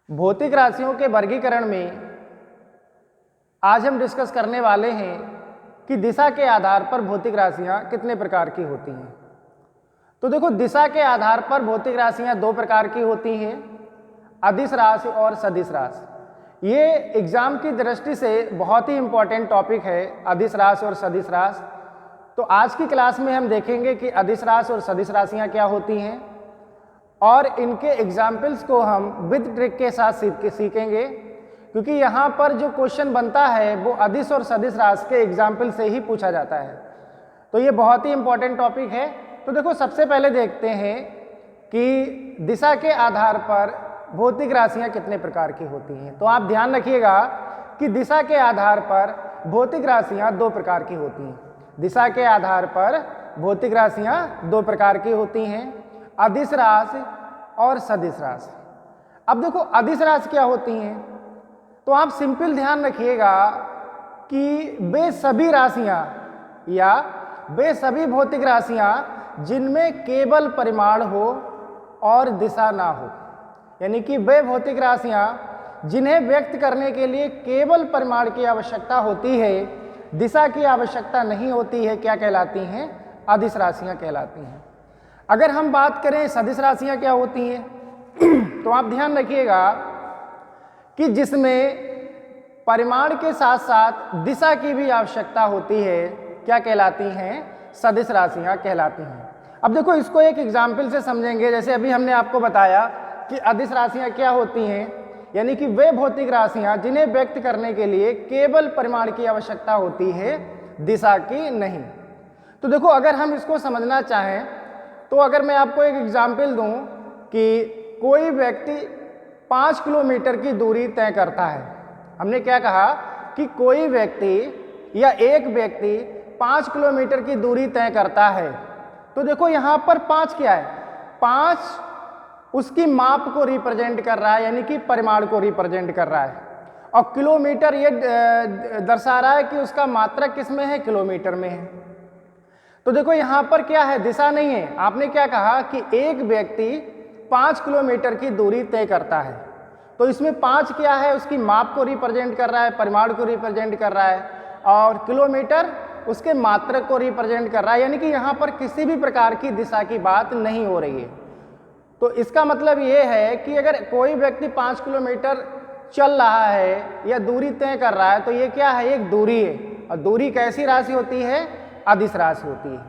भौतिक राशियों के वर्गीकरण में आज हम डिस्कस करने वाले हैं कि दिशा के आधार पर भौतिक राशियां कितने प्रकार की होती हैं। तो देखो, दिशा के आधार पर भौतिक राशियां दो प्रकार की होती हैं, अदिश राशि और सदिश राशि। ये एग्जाम की दृष्टि से बहुत ही इम्पॉर्टेंट टॉपिक है, अदिश राशि और सदिश राशि। तो आज की क्लास में हम देखेंगे कि अदिश राशि और सदिश राशियां क्या होती हैं और इनके एग्जाम्पल्स को हम विद ट्रिक के साथ सीखेंगे, क्योंकि यहाँ पर जो क्वेश्चन बनता है वो अदिश और सदिश राशि के एग्जाम्पल से ही पूछा जाता है। तो ये बहुत ही इम्पॉर्टेंट टॉपिक है। तो देखो, सबसे पहले देखते हैं कि दिशा के आधार पर भौतिक राशियाँ कितने प्रकार की होती हैं। तो आप ध्यान रखिएगा कि दिशा के आधार पर भौतिक राशियाँ दो प्रकार की होती हैं। दिशा के आधार पर भौतिक राशियाँ दो प्रकार की होती हैं, अदिश राशि और सदिश राशि। अब देखो, अदिश राशि क्या होती हैं, तो आप सिंपल ध्यान रखिएगा कि वे सभी राशियां या वे सभी भौतिक राशियां जिनमें केवल परिमाण हो और दिशा ना हो, यानी कि वे भौतिक राशियां जिन्हें व्यक्त करने के लिए केवल परिमाण की आवश्यकता होती है, दिशा की आवश्यकता नहीं होती है, क्या कहलाती हैं? अदिश राशियां कहलाती हैं। अगर हम बात करें सदिश राशियां क्या होती हैं तो आप ध्यान रखिएगा कि जिसमें परिमाण के साथ साथ दिशा की भी आवश्यकता होती है, क्या कहलाती हैं? सदिश राशियां कहलाती हैं। अब देखो, इसको एक एग्जाम्पल से समझेंगे। जैसे अभी हमने आपको बताया कि अदिश राशियां क्या होती हैं, यानी कि वे भौतिक राशियां जिन्हें व्यक्त करने के लिए केवल परिमाण की आवश्यकता होती है, दिशा की नहीं। तो देखो, अगर हम इसको समझना चाहें तो अगर मैं आपको एक एग्जाम्पल दूं कि कोई व्यक्ति 5 किलोमीटर की दूरी तय करता है। हमने क्या कहा कि कोई व्यक्ति या एक व्यक्ति 5 किलोमीटर की दूरी तय करता है। तो देखो, यहाँ पर 5 क्या है? 5 उसकी माप को रिप्रेजेंट कर रहा है, यानी कि परिमाण को रिप्रेजेंट कर रहा है, और किलोमीटर ये दर्शा रहा है कि उसका मात्रक किस में है? किलोमीटर में है। तो देखो, यहाँ पर क्या है? दिशा नहीं है। आपने क्या कहा कि एक व्यक्ति 5 किलोमीटर की दूरी तय करता है। तो इसमें 5 क्या है? उसकी माप को रिप्रेजेंट कर रहा है, परिमाण को रिप्रेजेंट कर रहा है, और किलोमीटर उसके मात्रक को रिप्रेजेंट कर रहा है, यानी कि यहाँ पर किसी भी प्रकार की दिशा की बात नहीं हो रही है। तो इसका मतलब ये है कि अगर कोई व्यक्ति 5 किलोमीटर चल रहा है या दूरी तय कर रहा है, तो ये क्या है? एक दूरी है। और दूरी कैसी राशि होती है? अदिश राशि होती है।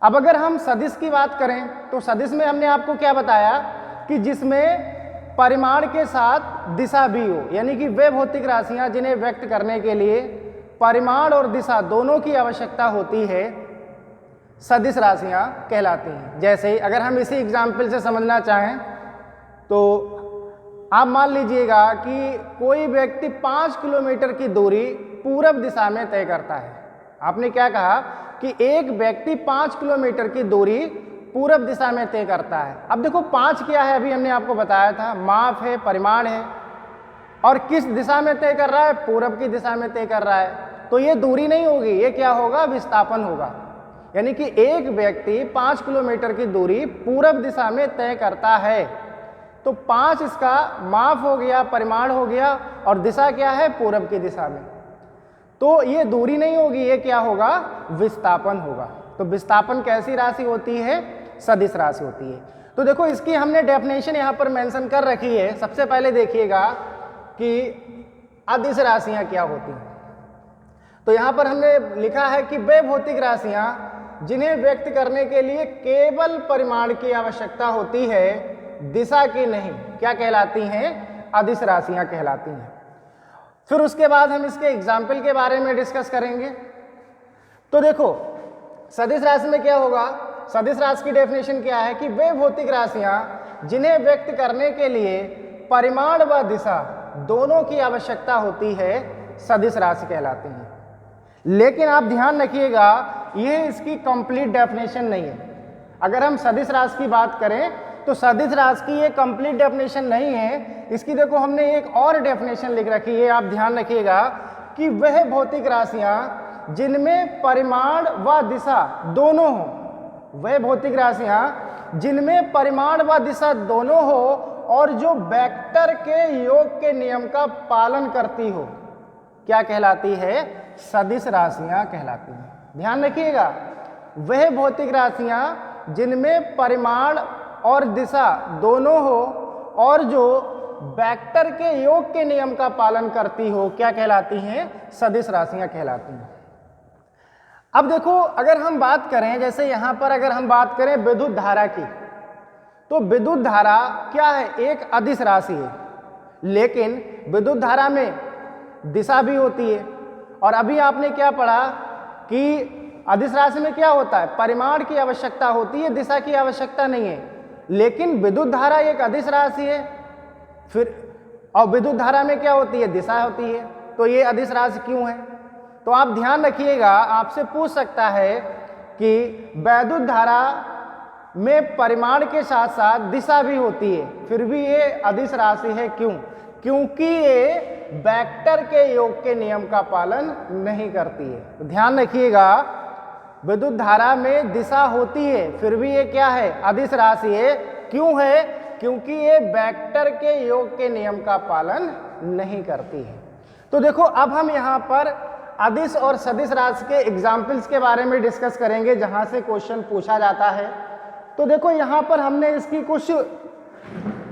अब अगर हम सदिश की बात करें तो सदिश में हमने आपको क्या बताया कि जिसमें परिमाण के साथ दिशा भी हो, यानी कि वे भौतिक राशियां जिन्हें व्यक्त करने के लिए परिमाण और दिशा दोनों की आवश्यकता होती है, सदिश राशियां कहलाती हैं। जैसे अगर हम इसी एग्जाम्पल से समझना चाहें तो आप मान लीजिएगा कि कोई व्यक्ति 5 किलोमीटर की दूरी पूरब दिशा में तय करता है। आपने क्या कहा कि एक व्यक्ति 5 किलोमीटर की दूरी पूरब दिशा में तय करता है। अब देखो, 5 क्या है? अभी हमने आपको बताया था, माप है, परिमाण है, और किस दिशा में तय कर रहा है? पूरब की दिशा में तय कर रहा है। तो ये दूरी नहीं होगी, ये क्या होगा? विस्थापन होगा। यानी कि एक व्यक्ति 5 किलोमीटर की दूरी पूरब दिशा में तय करता है, तो 5 इसका माप हो गया, परिमाण हो गया, और दिशा क्या है? पूरब की दिशा में। तो ये दूरी नहीं होगी, ये क्या होगा? विस्थापन होगा। तो विस्थापन कैसी राशि होती है? सदिश राशि होती है। तो देखो, इसकी हमने डेफिनेशन यहाँ पर मेंशन कर रखी है। सबसे पहले देखिएगा कि अदिश राशियाँ क्या होती हैं। तो यहाँ पर हमने लिखा है कि वे भौतिक राशियाँ जिन्हें व्यक्त करने के लिए केवल परिमाण की आवश्यकता होती है, दिशा की नहीं, क्या कहलाती हैं? अदिश राशियाँ कहलाती हैं। फिर उसके बाद हम इसके एग्जाम्पल के बारे में डिस्कस करेंगे। तो देखो, सदिश राशि में क्या होगा? सदिश राशि की डेफिनेशन क्या है कि वे भौतिक राशियां जिन्हें व्यक्त करने के लिए परिमाण व दिशा दोनों की आवश्यकता होती है, सदिश राशि कहलाती हैं। लेकिन आप ध्यान रखिएगा, ये इसकी कंप्लीट डेफिनेशन नहीं है। अगर हम सदिश राशि की बात करें तो सदिश राशि की ये कंप्लीट डेफिनेशन नहीं है। इसकी देखो, हमने एक और डेफिनेशन लिख रखी है। आप ध्यान रखिएगा कि वह भौतिक राशियां जिनमें परिमाण व दिशा दोनों हो, वह भौतिक राशियां जिनमें परिमाण व दिशा दोनों हो और जो वेक्टर के योग के नियम का पालन करती हो क्या कहलाती है? सदिश राशियां कहलाती हैं। ध्यान रखिएगा, वह भौतिक राशियां जिनमें परिमाण और दिशा दोनों हो और जो वेक्टर के योग के नियम का पालन करती हो क्या कहलाती हैं? सदिश राशियां कहलाती हैं। अब देखो, अगर हम बात करें, जैसे यहां पर अगर हम बात करें विद्युत धारा की, तो विद्युत धारा क्या है? एक अदिश राशि है, लेकिन विद्युत धारा में दिशा भी होती है। और अभी आपने क्या पढ़ा कि अदिश राशि में क्या होता है? परिमाण की आवश्यकता होती है, दिशा की आवश्यकता नहीं है। लेकिन विद्युत धारा एक अदिश राशि है, फिर और विद्युत धारा में क्या होती है? दिशा होती है। तो ये अदिश राशि क्यों है? तो आप ध्यान रखिएगा, आपसे पूछ सकता है कि विद्युत धारा में परिमाण के साथ साथ दिशा भी होती है, फिर भी ये अदिश राशि है। क्यों? क्योंकि ये वेक्टर के योग के नियम का पालन नहीं करती है। तो ध्यान रखिएगा, विद्युत धारा में दिशा होती है, फिर भी ये क्या है? अदिश राशि है। क्यों है? क्योंकि ये वेक्टर के योग के नियम का पालन नहीं करती है। तो देखो, अब हम यहाँ पर अदिश और सदिश राशि के एग्जाम्पल्स के बारे में डिस्कस करेंगे, जहाँ से क्वेश्चन पूछा जाता है। तो देखो, यहाँ पर हमने इसकी कुछ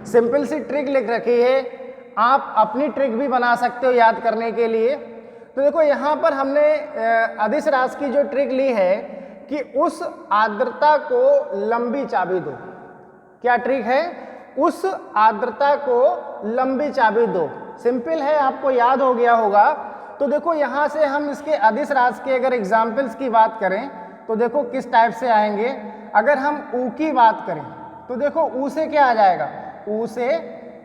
सिंपल सी ट्रिक लिख रखी है, आप अपनी ट्रिक भी बना सकते हो याद करने के लिए। तो देखो, यहाँ पर हमने अदिश राशि की जो ट्रिक ली है कि उस आर्द्रता को लंबी चाबी दो। क्या ट्रिक है? उस आर्द्रता को लंबी चाबी दो। सिंपल है, आपको याद हो गया होगा। तो देखो, यहाँ से हम इसके अदिश राशि के अगर एग्जाम्पल्स की बात करें तो देखो किस टाइप से आएंगे। अगर हम ऊ की बात करें तो देखो, ऊ से क्या आ जाएगा? ऊ से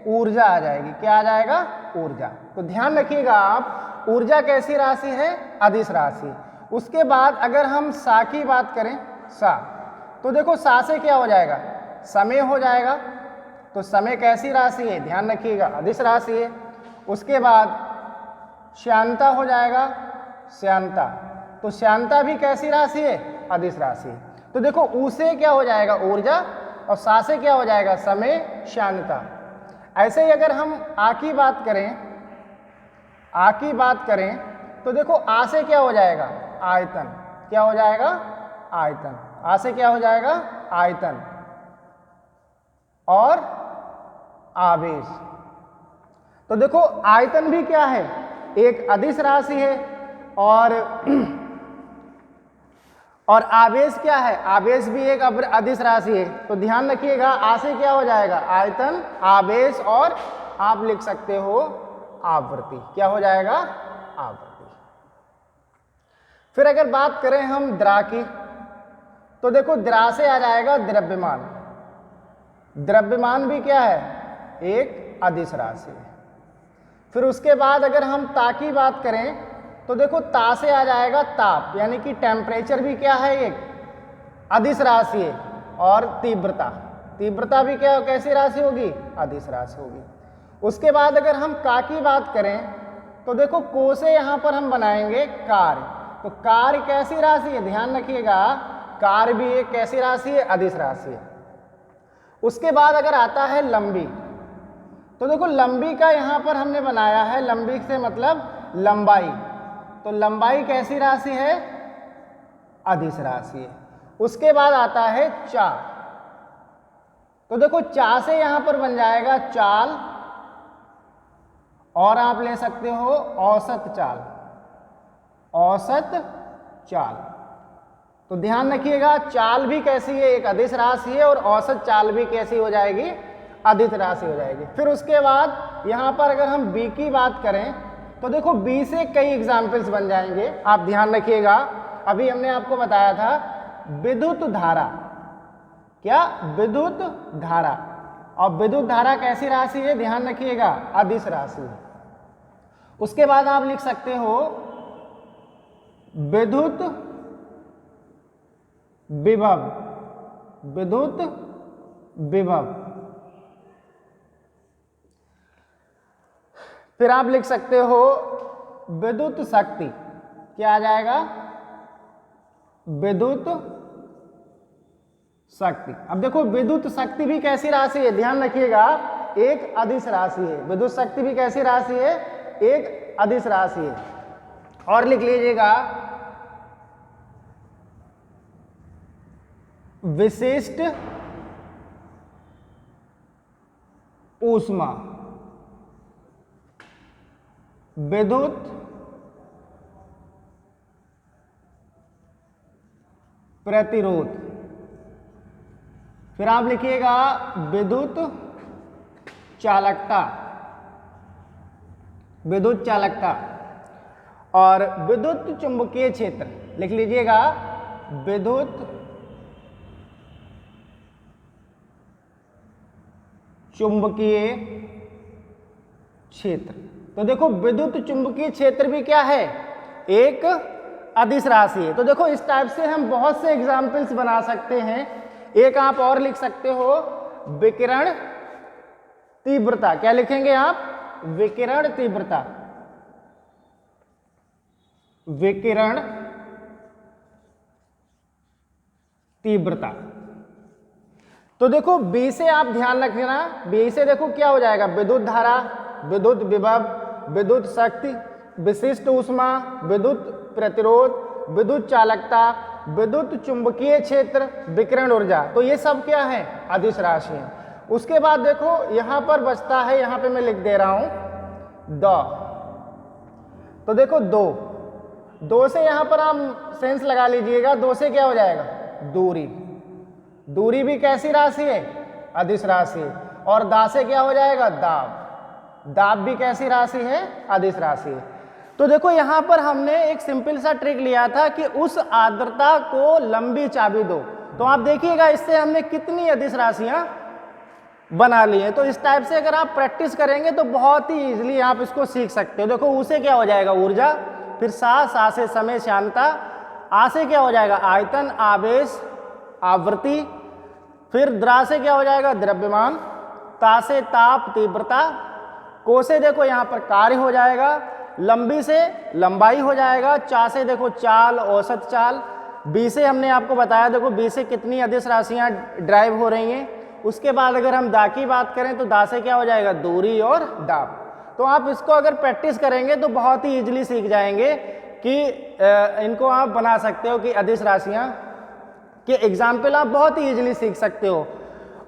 ऊर्जा आ जाएगी। क्या आ जाएगा? ऊर्जा। तो ध्यान रखिएगा आप, ऊर्जा कैसी राशि है? अदिश राशि। उसके बाद अगर हम सा की बात करें, सा, तो देखो सा से क्या हो जाएगा? समय हो जाएगा। तो समय कैसी राशि है? ध्यान रखिएगा, अदिश राशि है। उसके बाद श्यानता हो जाएगा, श्यानता। तो श्यानता भी कैसी राशि है? अदिश राशि है। तो देखो, ऊ से क्या हो जाएगा? ऊर्जा, और सा से क्या हो जाएगा? समय, श्यानता। ऐसे ही अगर हम आ की बात करें, आ की बात करें तो देखो, आ से क्या हो जाएगा? आयतन। क्या हो जाएगा? आयतन। आ से क्या हो जाएगा? आयतन और आवेश। तो देखो, आयतन भी क्या है? एक अदिश राशि है। और आवेश क्या है? आवेश भी एक अदिश राशि है। तो ध्यान रखिएगा, आ से क्या हो जाएगा? आयतन, आवेश और आप लिख सकते हो आवृत्ति। क्या हो जाएगा? आवृत्ति। फिर अगर बात करें हम द्रा की, तो देखो, द्रा से आ जाएगा द्रव्यमान। द्रव्यमान भी क्या है? एक अदिश राशि है। फिर उसके बाद अगर हम ता की बात करें तो देखो, ता से आ जाएगा ताप, यानी कि टेम्परेचर भी क्या है? एक अदिश राशि है। और तीव्रता, तीव्रता भी क्या, कैसी राशि होगी? अदिश राशि होगी। उसके बाद अगर हम का की बात करें तो देखो, को से यहाँ पर हम बनाएंगे कार्य। तो कार्य कैसी राशि है? ध्यान रखिएगा, कार्य भी एक कैसी राशि है? अदिश राशि है। उसके बाद अगर आता है लंबी, तो देखो, लंबी का यहाँ पर हमने बनाया है, लंबी से मतलब लंबाई। तो लंबाई कैसी राशि है? अदिश राशि है। उसके बाद आता है चा। तो देखो, चा से यहां पर बन जाएगा चाल, और आप ले सकते हो औसत चाल। औसत चाल। तो ध्यान रखिएगा, चाल भी कैसी है? एक अदिश राशि है। और औसत चाल भी कैसी हो जाएगी? अदिश राशि हो जाएगी। फिर उसके बाद यहां पर अगर हम बी की बात करें तो देखो, बी से कई एग्जाम्पल्स बन जाएंगे। आप ध्यान रखिएगा, अभी हमने आपको बताया था विद्युत धारा। क्या? विद्युत धारा। और विद्युत धारा कैसी राशि है? ध्यान रखिएगा, अदिश राशि है। उसके बाद आप लिख सकते हो विद्युत विभव। विद्युत विभव। फिर आप लिख सकते हो विद्युत शक्ति। क्या आ जाएगा? विद्युत शक्ति। अब देखो, विद्युत शक्ति भी कैसी राशि है? ध्यान रखिएगा, एक अदिश राशि है। विद्युत शक्ति भी कैसी राशि है? एक अदिश राशि है। और लिख लीजिएगा विशिष्ट ऊष्मा विद्युत प्रतिरोध। फिर आप लिखिएगा विद्युत चालकता, विद्युत चालकता। और विद्युत चुंबकीय क्षेत्र लिख लीजिएगा विद्युत चुंबकीय क्षेत्र। तो देखो विद्युत चुंबकीय क्षेत्र भी क्या है? एक अदिश राशि है। तो देखो इस टाइप से हम बहुत से एग्जाम्पल्स बना सकते हैं। एक आप और लिख सकते हो विकिरण तीव्रता। क्या लिखेंगे आप? विकिरण तीव्रता, विकिरण तीव्रता। तो देखो बी से आप ध्यान रखना, बी से देखो क्या हो जाएगा? विद्युत धारा, विद्युत विभव, विद्युत शक्ति, विशिष्ट ऊष्मा, विद्युत प्रतिरोध, विद्युत चालकता, विद्युत चुंबकीय क्षेत्र, विकिरण ऊर्जा। तो ये सब क्या है? अदिश राशि है। उसके बाद देखो यहां पर बचता है, यहां पे मैं लिख दे रहा हूं द। तो देखो दो से यहां पर आप सेंस लगा लीजिएगा। दो से क्या हो जाएगा? दूरी। दूरी भी कैसी राशि है? अदिश राशि है। और दा से क्या हो जाएगा? दाब। दाब भी कैसी राशि है? अदिश राशि है। तो देखो यहां पर हमने एक सिंपल सा ट्रिक लिया था कि उस आर्द्रता को लंबी चाबी दो। तो आप देखिएगा इससे हमने कितनी अदिश राशियां बना ली है। तो इस टाइप से अगर आप प्रैक्टिस करेंगे तो बहुत ही इजीली आप इसको सीख सकते हो। देखो उसे क्या हो जाएगा? ऊर्जा। फिर सा से समय श्यानता। आ से क्या हो जाएगा? आयतन, आवेश, आवृत्ति। फिर द्रा से क्या हो जाएगा? द्रव्यमान। ता से ताप, तीव्रता। को से देखो यहाँ पर कार्य हो जाएगा। लंबी से लंबाई हो जाएगा। चा से देखो चाल, औसत चाल। बी से हमने आपको बताया, देखो बी से कितनी अदिश राशियाँ ड्राइव हो रही हैं। उसके बाद अगर हम दा की बात करें तो दा से क्या हो जाएगा? दूरी और दाब। तो आप इसको अगर प्रैक्टिस करेंगे तो बहुत ही इजीली सीख जाएंगे कि इनको आप बना सकते हो कि अदिश राशियाँ के एग्जाम्पल आप बहुत ही इजीली सीख सकते हो।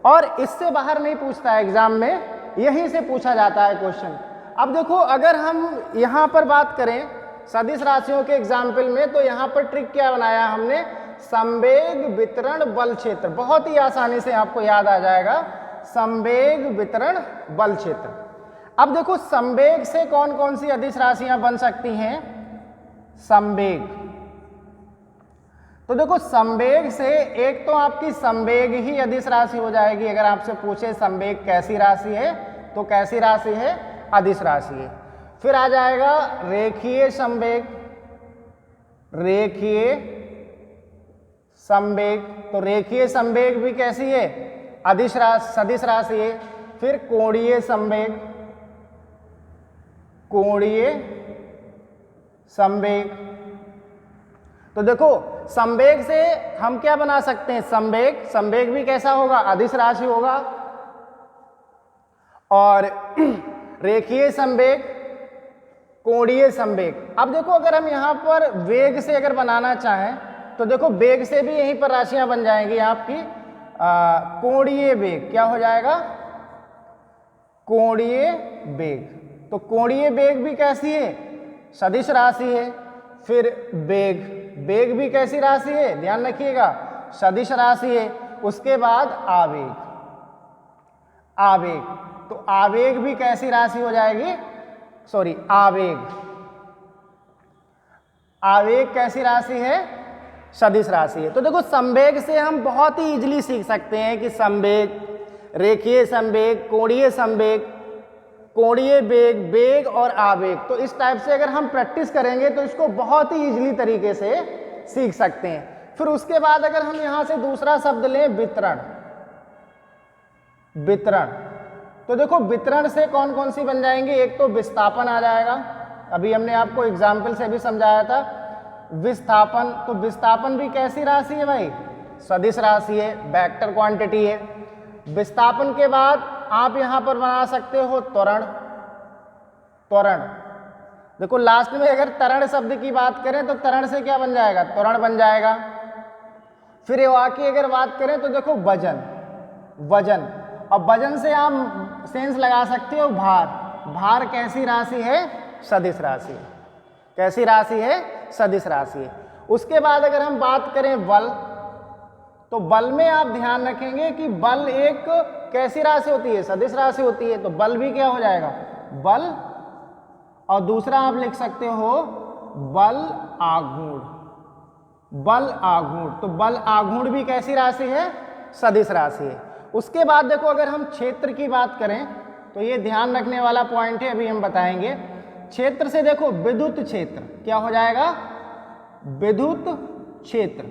और इससे बाहर नहीं पूछता है एग्जाम में, यहीं से पूछा जाता है क्वेश्चन। अब देखो अगर हम यहाँ पर बात करें सदिश राशियों के एग्जाम्पल में, तो यहाँ पर ट्रिक क्या बनाया हमने? संवेग वितरण बल क्षेत्र। बहुत ही आसानी से आपको याद आ जाएगा, संवेग वितरण बल क्षेत्र। अब देखो संवेग से कौन कौन सी अदिश राशियां बन सकती हैं? संवेग। तो देखो संवेग से एक तो आपकी संवेग ही अदिश राशि हो जाएगी। अगर आपसे पूछे संवेग कैसी राशि है, तो कैसी राशि है? अदिश राशि है। फिर आ जाएगा रेखीय संवेग, रेखीय संवेग। तो रेखीय संवेग भी कैसी है? अदिश राशि, सदिश राशि है। फिर कोणीय संवेग, कोणीय संवेग। तो देखो संवेग से हम क्या बना सकते हैं? संवेग, संवेग भी कैसा होगा? अदिश राशि होगा। और रेखीय संवेग, कोणीय संवेग। अब देखो अगर हम यहाँ पर वेग से अगर बनाना चाहें तो देखो वेग से भी यहीं पर राशियां बन जाएंगी आपकी। कोणीय वेग क्या हो जाएगा? कोणीय वेग। तो कोणीय वेग भी कैसी है? सदिश राशि है। फिर वेग, वेग भी कैसी राशि है? ध्यान रखिएगा, सदिश राशि है। उसके बाद आवेग, आवेग। तो आवेग भी कैसी राशि हो जाएगी? सॉरी, आवेग, आवेग कैसी राशि है? सदिश राशि है। तो देखो संवेग से हम बहुत ही इजीली सीख सकते हैं कि संवेग, रेखीय संवेग, कोणीय संवेग, कोणीय वेग, वेग और आवेग। तो इस टाइप से अगर हम प्रैक्टिस करेंगे तो इसको बहुत ही इजीली तरीके से सीख सकते हैं। फिर उसके बाद अगर हम यहां से दूसरा शब्द लें वितरण, वितरण। तो देखो वितरण से कौन कौन सी बन जाएंगी? एक तो विस्थापन आ जाएगा, अभी हमने आपको एग्जाम्पल से भी समझाया था। विस्थापन, तो विस्थापन भी कैसी राशि है भाई? सदिश राशि है, वेक्टर क्वांटिटी है। विस्थापन के बाद आप यहां पर बना सकते हो त्वरण। त्वरण देखो लास्ट में अगर तरण शब्द की बात करें तो तरण से क्या बन जाएगा, त्वरण बन जाएगा। फिर युवा की अगर बात करें तो देखो वजन, वजन, और वजन से आप सेंस लगा सकते हो भार। भार कैसी राशि है, सदिश राशि है। कैसी राशि है, सदिश राशि है। उसके बाद अगर हम बात करें बल, तो बल में आप ध्यान रखेंगे कि बल एक कैसी राशि होती है, सदिश राशि होती है। तो बल भी क्या हो जाएगा, बल, और दूसरा आप लिख सकते हो बल आघूर्ण। बल आघूर्ण, तो बल आघूर्ण भी कैसी राशि है, सदिश राशि है। उसके बाद देखो अगर हम क्षेत्र की बात करें तो ये ध्यान रखने वाला पॉइंट है, अभी हम बताएंगे। क्षेत्र से देखो विद्युत क्षेत्र क्या हो जाएगा, विद्युत क्षेत्र।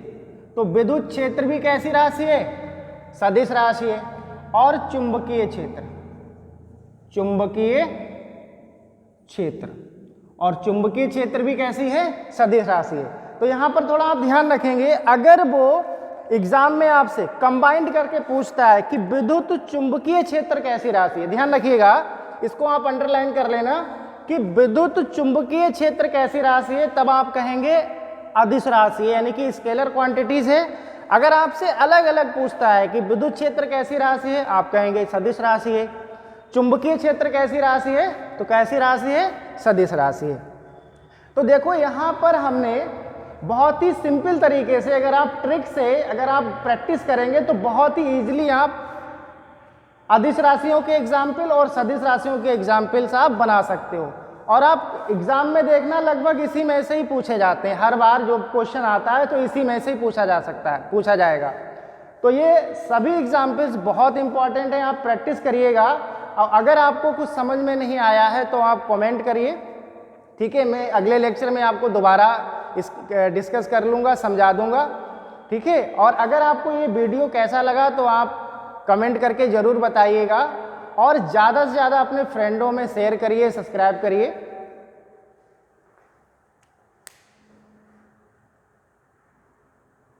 तो विद्युत क्षेत्र भी कैसी राशि है, सदिश राशि है। और चुंबकीय क्षेत्र, चुंबकीय क्षेत्र, और चुंबकीय क्षेत्र भी कैसी है, सदिश राशि है। तो यहां पर थोड़ा आप ध्यान रखेंगे, अगर वो एग्जाम में आपसे कंबाइंड करके पूछता है कि विद्युत चुंबकीय क्षेत्र कैसी राशि है, ध्यान रखिएगा, इसको आप अंडरलाइन कर लेना कि विद्युत चुंबकीय क्षेत्र कैसी राशि है, तब आप कहेंगे अदिश राशि है, यानी कि स्केलर क्वांटिटीज है। अगर आपसे अलग अलग पूछता है कि विद्युत क्षेत्र कैसी राशि है, आप कहेंगे सदिश राशि है। चुंबकीय क्षेत्र कैसी राशि है, तो कैसी राशि है, सदिश राशि है। तो देखो यहां पर हमने बहुत ही सिंपल तरीके से, अगर आप ट्रिक से अगर आप प्रैक्टिस करेंगे तो बहुत ही इजीली आप अदिश राशियों के एग्जाम्पल और सदिश राशियों के एग्जाम्पल्स आप बना सकते हो। और आप एग्जाम में देखना लगभग इसी में से ही पूछे जाते हैं, हर बार जो क्वेश्चन आता है तो इसी में से ही पूछा जा सकता है, पूछा जाएगा। तो ये सभी एग्जाम्पल्स बहुत इंपॉर्टेंट हैं, आप प्रैक्टिस करिएगा। और अगर आपको कुछ समझ में नहीं आया है तो आप कमेंट करिए, ठीक है, मैं अगले लेक्चर में आपको दोबारा इस डिस्कस कर लूँगा, समझा दूँगा, ठीक है। और अगर आपको ये वीडियो कैसा लगा तो आप कमेंट करके ज़रूर बताइएगा, और ज़्यादा से ज़्यादा अपने फ्रेंडों में शेयर करिए, सब्सक्राइब करिए।